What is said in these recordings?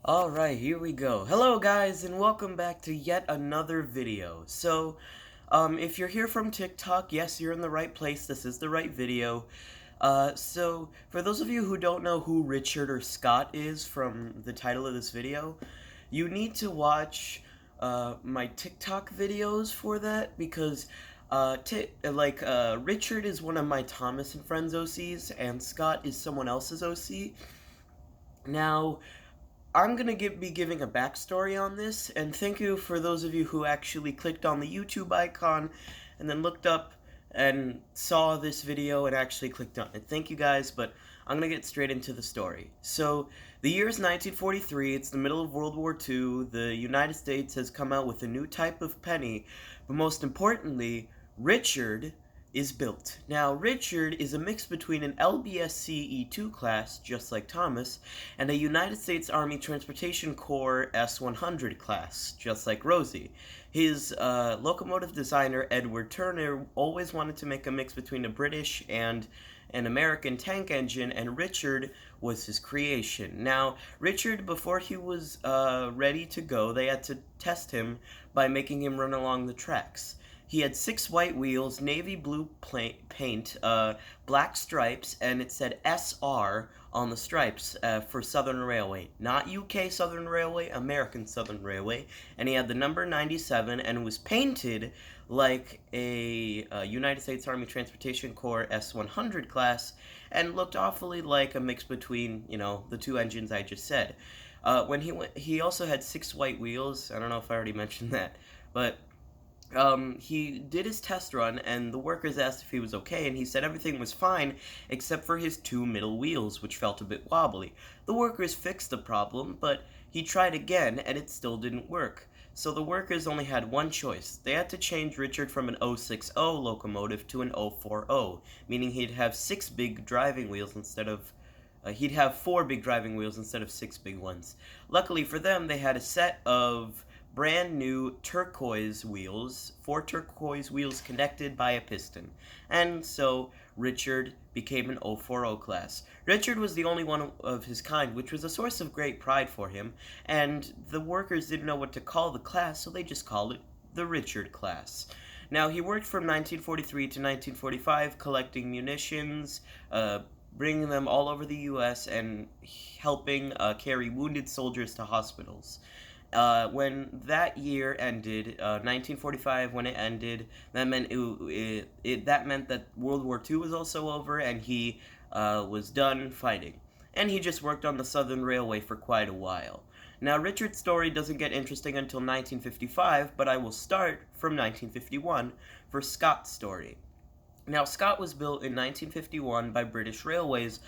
Alright, here we go. Hello guys, and welcome back to yet another video. If you're here from TikTok, yes, you're in the right place. This is the right video. For those of you who don't know who Richard or Scott is from the title of this video, you need to watch my TikTok videos for that because Richard is one of my Thomas and Friends OCs, and Scott is someone else's OC. Now, I'm gonna be giving a backstory on this, and thank you for those of you who actually clicked on the YouTube icon and then looked up and saw this video and actually clicked on it. Thank you guys, but I'm gonna get straight into the story. So, the year is 1943, it's the middle of World War II, the United States has come out with a new type of penny, but most importantly, Richard is built. Now, Richard is a mix between an LBSC E2 class, just like Thomas, and a United States Army Transportation Corps S-100 class, just like Rosie. His locomotive designer, Edward Turner, always wanted to make a mix between a British and an American tank engine, and Richard was his creation. Now, Richard, before he was ready to go, they had to test him by making him run along the tracks. He had 6 white wheels, navy blue paint, black stripes, and it said SR on the stripes for Southern Railway. Not UK Southern Railway, American Southern Railway. And he had the number 97 and was painted like a United States Army Transportation Corps S-100 class and looked awfully like a mix between, the two engines I just said. When he also had 6 white wheels. I don't know if I already mentioned that, but he did his test run, and the workers asked if he was okay, and he said everything was fine, except for his 2 middle wheels, which felt a bit wobbly. The workers fixed the problem, but he tried again, and it still didn't work. So the workers only had one choice. They had to change Richard from an 060 locomotive to an 040, meaning he'd have 6 big driving wheels instead of he'd have 4 big driving wheels instead of 6 big ones. Luckily for them, they had a set of brand new turquoise wheels, 4 turquoise wheels connected by a piston. And so Richard became an 040 class. Richard was the only one of his kind, which was a source of great pride for him, and the workers didn't know what to call the class, so they just called it the Richard class. Now, he worked from 1943 to 1945 collecting munitions, bringing them all over the U.S., and helping carry wounded soldiers to hospitals. When that year ended, 1945, when it ended, that meant that meant that World War II was also over, and he was done fighting. And he just worked on the Southern Railway for quite a while. Now, Richard's story doesn't get interesting until 1955, but I will start from 1951 for Scott's story. Now, Scott was built in 1951 by British Railways.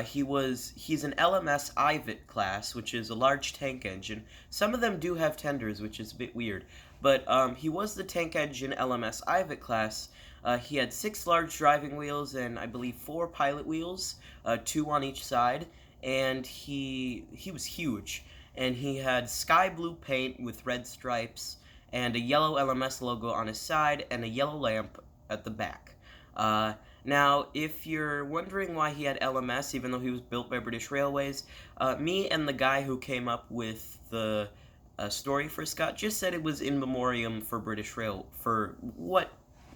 He's an LMS IVIT class, which is a large tank engine. Some of them do have tenders, which is a bit weird, but he was the tank engine LMS IVIT class. He had 6 large driving wheels and I believe 4 pilot wheels, 2 on each side, and he was huge. And he had sky blue paint with red stripes and a yellow LMS logo on his side and a yellow lamp at the back. Now, if you're wondering why he had LMS, even though he was built by British Railways, me and the guy who came up with the story for Scott just said it was in memoriam for for what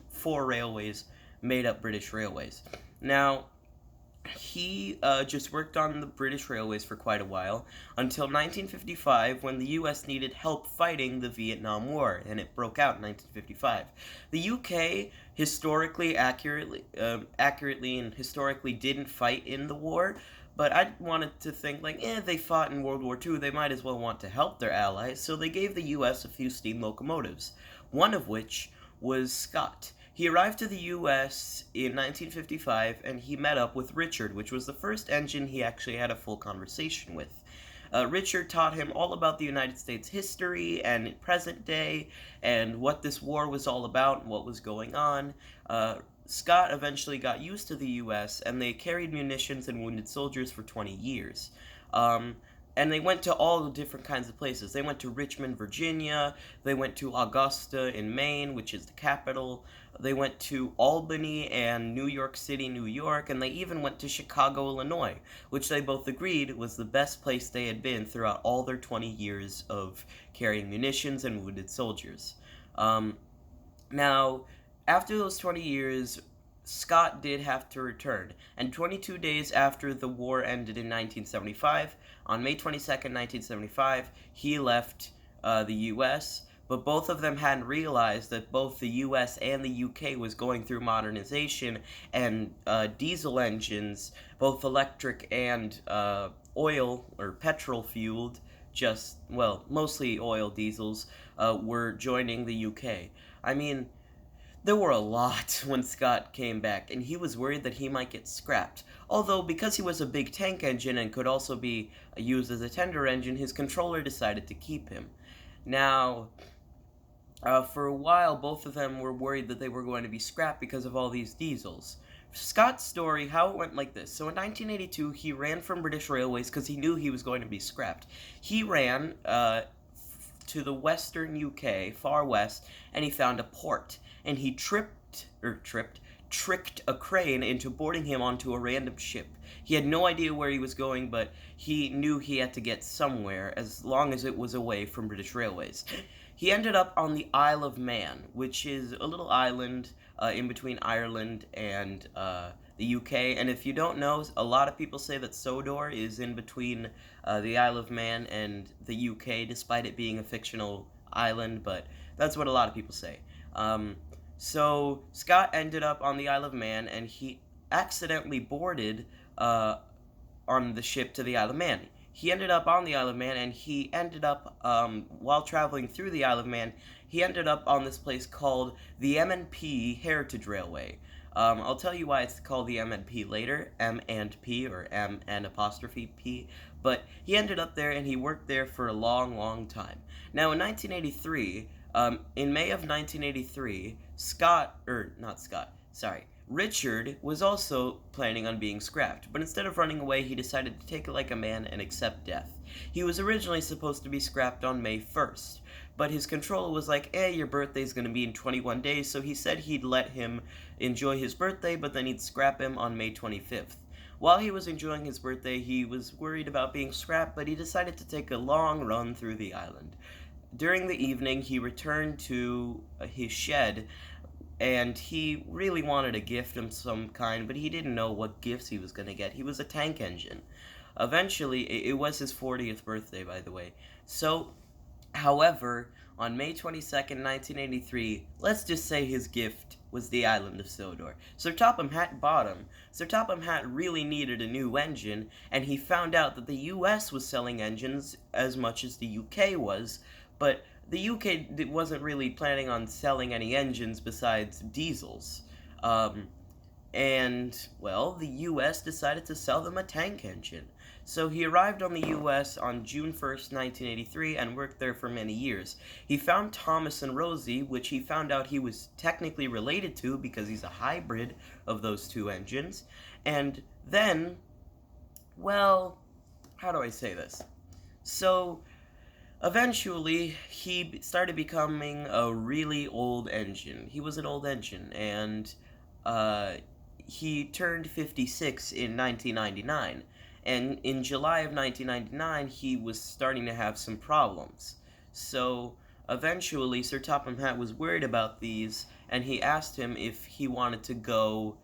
4 railways made up British Railways. Now, he just worked on the British Railways for quite a while, until 1955, when the U.S. needed help fighting the Vietnam War, and it broke out in 1955. The U.K. accurately and historically didn't fight in the war, but I wanted to think, they fought in World War II, they might as well want to help their allies, so they gave the U.S. a few steam locomotives, one of which was Scott. He arrived to the U.S. in 1955, and he met up with Richard, which was the first engine he actually had a full conversation with. Richard taught him all about the United States history and present day, and what this war was all about and what was going on. Scott eventually got used to the U.S., and they carried munitions and wounded soldiers for 20 years. and they went to all different kinds of places. They went to Richmond, Virginia. They went to Augusta in Maine, which is the capital. They went to Albany and New York City, New York, and they even went to Chicago, Illinois, which they both agreed was the best place they had been throughout all their 20 years of carrying munitions and wounded soldiers. Um, Now, after those 20 years, Scott did have to return, and 22 days after the war ended in 1975, on May 22nd, 1975, he left the U.S., but both of them hadn't realized that both the U.S. and the U.K. was going through modernization, and diesel engines, both electric and oil or petrol fueled, just, well, mostly oil diesels, were joining the UK. I mean, there were a lot when Scott came back, and he was worried that he might get scrapped. Although, because he was a big tank engine and could also be used as a tender engine, his controller decided to keep him. Now, for a while, both of them were worried that they were going to be scrapped because of all these diesels. Scott's story, how it went like this. So in 1982, he ran from British Railways because he knew he was going to be scrapped. He ran to the western UK, far west, and he found a port. And he tricked a crane into boarding him onto a random ship. He had no idea where he was going, but he knew he had to get somewhere as long as it was away from British Railways. He ended up on the Isle of Man, which is a little island in between Ireland and the UK. And if you don't know, a lot of people say that Sodor is in between the Isle of Man and the UK, despite it being a fictional island, but that's what a lot of people say. So Scott ended up on the Isle of Man, and he accidentally boarded on the ship to the Isle of Man. He ended up on the Isle of Man, and he ended up, while traveling through the Isle of Man, he ended up on this place called the M&P Heritage Railway. I'll tell you why it's called the M&P later, M and P, or M and apostrophe P, but he ended up there, and he worked there for a long, long time. Now, in May of 1983, Richard was also planning on being scrapped, but instead of running away, he decided to take it like a man and accept death. He was originally supposed to be scrapped on May 1st, but his controller was like, your birthday's gonna be in 21 days, so he said he'd let him enjoy his birthday, but then he'd scrap him on May 25th. While he was enjoying his birthday, he was worried about being scrapped, but he decided to take a long run through the island. During the evening, he returned to his shed, and he really wanted a gift of some kind, but he didn't know what gifts he was going to get. He was a tank engine. Eventually, it was his 40th birthday, by the way. So, however, on May 22nd, 1983, let's just say his gift was the island of Sodor. Sir Topham Hatt bought him. Sir Topham Hatt really needed a new engine, and he found out that the US was selling engines as much as the UK was, but the UK wasn't really planning on selling any engines besides diesels. And, well, the US decided to sell them a tank engine. So he arrived on the US on June 1st, 1983, and worked there for many years. He found Thomas and Rosie, which he found out he was technically related to because he's a hybrid of those two engines. And then, well, how do I say this? So, eventually, he started becoming a really old engine. He was an old engine, and he turned 56 in 1999. And in July of 1999, he was starting to have some problems. So, eventually, Sir Topham Hatt was worried about these, and he asked him if he wanted to go,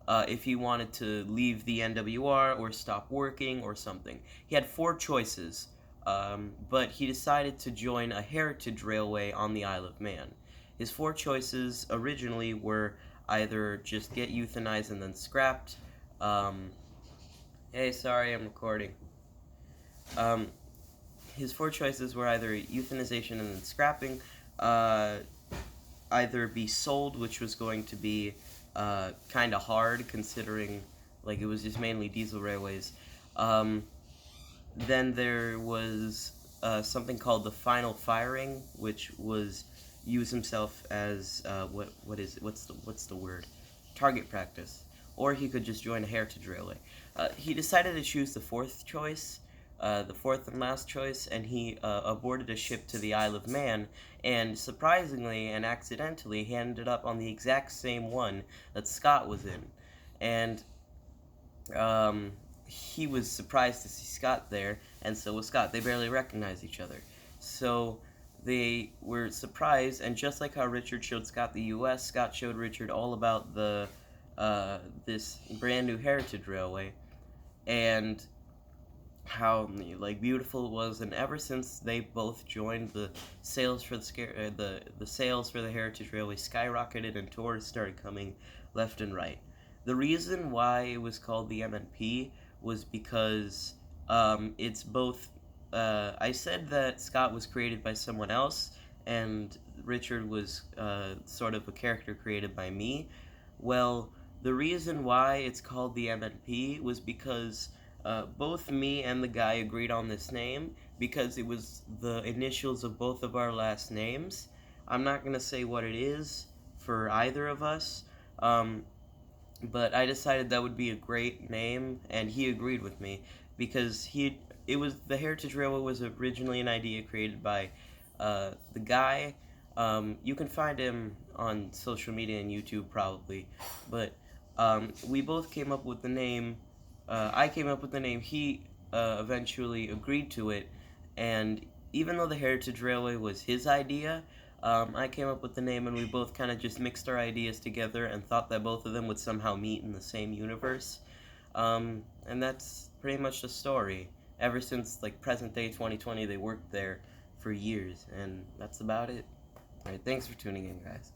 if he wanted to leave the NWR or stop working or something. He had four choices. But he decided to join a heritage railway on the Isle of Man. His four choices originally were either just get euthanized and then scrapped. Hey, sorry, I'm recording. His four choices were either euthanization and then scrapping, either be sold, which was going to be kind of hard considering like it was just mainly diesel railways. Then there was something called the final firing, which was use himself as what's the word? Target practice. Or he could just join a heritage railway. He decided to choose the fourth choice, the fourth and last choice, and he aborted a ship to the Isle of Man, and surprisingly and accidentally, he ended up on the exact same one that Scott was in. And he was surprised to see Scott there, and so was Scott. They barely recognized each other. So they were surprised, and just like how Richard showed Scott the U.S., Scott showed Richard all about the this brand new heritage railway, and how like beautiful it was. And ever since they both joined, the sales for the sales for the heritage railway skyrocketed, and tourists started coming left and right. The reason why it was called the MNP was because it's both. I said that Scott was created by someone else, and Richard was sort of a character created by me. Well, the reason why it's called the MNP was because both me and the guy agreed on this name because it was the initials of both of our last names. I'm not going to say what it is for either of us, um, but I decided that would be a great name, and he agreed with me because it was the Heritage Railway was originally an idea created by the guy. You can find him on social media and YouTube probably, but we both came up with the name. I came up with the name. He eventually agreed to it, and even though the Heritage Railway was his idea, I came up with the name, and we both kind of just mixed our ideas together and thought that both of them would somehow meet in the same universe. And that's pretty much the story. Ever since like present day 2020, they worked there for years, and that's about it. All right, thanks for tuning in, guys.